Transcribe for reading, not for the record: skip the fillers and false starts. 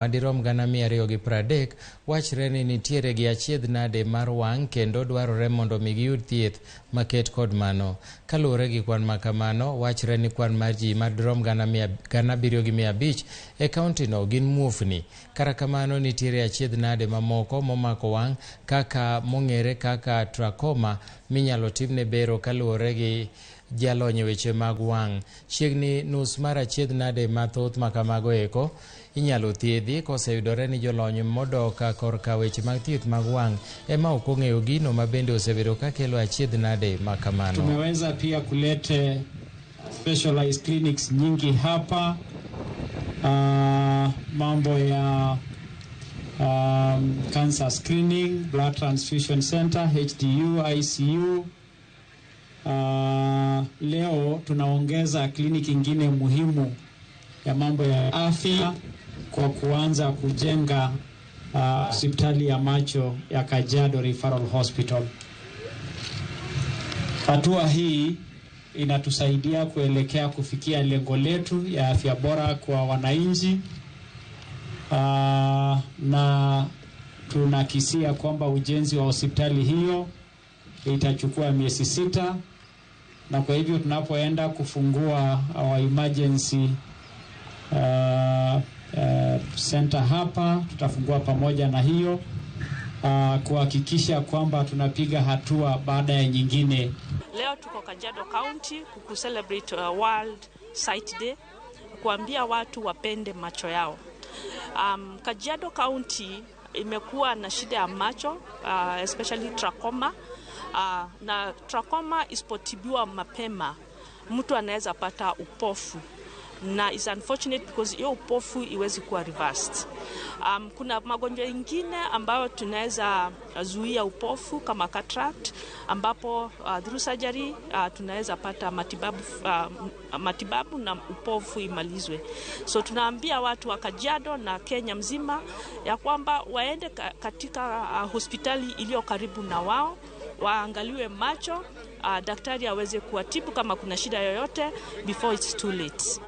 Madirom gana 230 wachre ni nitiere gi achiedh nade mar wang' kendo dwarore mondo migiyud thieth maket kod mano. Kaluwore gi kwan makamano, wachre ni kwan mar ji madirom gana 750 e kaunti no gin muofni. Kara kamano nitiere achiedh nade mamoko momako wang' kaka mong'ere kaka trachoma minyalo timne bero kaluwore gi jalony weche mag wang'. Chiegni nus mar achiedh nade mathoth makamago eko inyalo thiedhi koseyudore ni jolony modoka korka weche mag thieth mag wang' ema ok ong'eyo gino mabende osebedo ka kelo achiedh nade makamano. Tumeweza pia kulete specialized clinics nyingi hapa, mambo ya cancer screening, blood transfusion center, HDU, ICU. Leo tunaongeza kliniki ingine muhimu ya mambo ya afya kwa kuanza kujenga hospitali ya macho ya Kajiado Referral Hospital. Hatua hii inatusaidia kuelekea kufikia lengo letu ya afya bora kwa wananchi, na tunakisia kwamba ujenzi wa hospitali hiyo itachukua miezi 6, na kwa hivyo tunapoenda kufungua our emergency center hapa, tutafungua pamoja na hiyo kuhakikisha kwamba tunapiga hatua baada ya nyingine. Leo tuko Kajiado County kucelebrate World Sight Day, kuambia watu wapende macho yao. Kajiado County imekuwa na shida ya macho, especially trachoma, na trachoma isipotibiwa mapema mtu anaweza pata upofu, na is unfortunate because hiyo upofu iwezi kuwa reversed. Kuna magonjwa mengine ambayo tunaweza zuia upofu kama cataract, ambapo through surgery tunaweza pata matibabu na upofu imalizwe. So tunaambia watu wa Kajiado na Kenya mzima ya kwamba waende katika hospitali iliyo karibu na wao, waangaliwe macho, daktari aweze kuwatibu kama kuna shida yoyote before it's too late.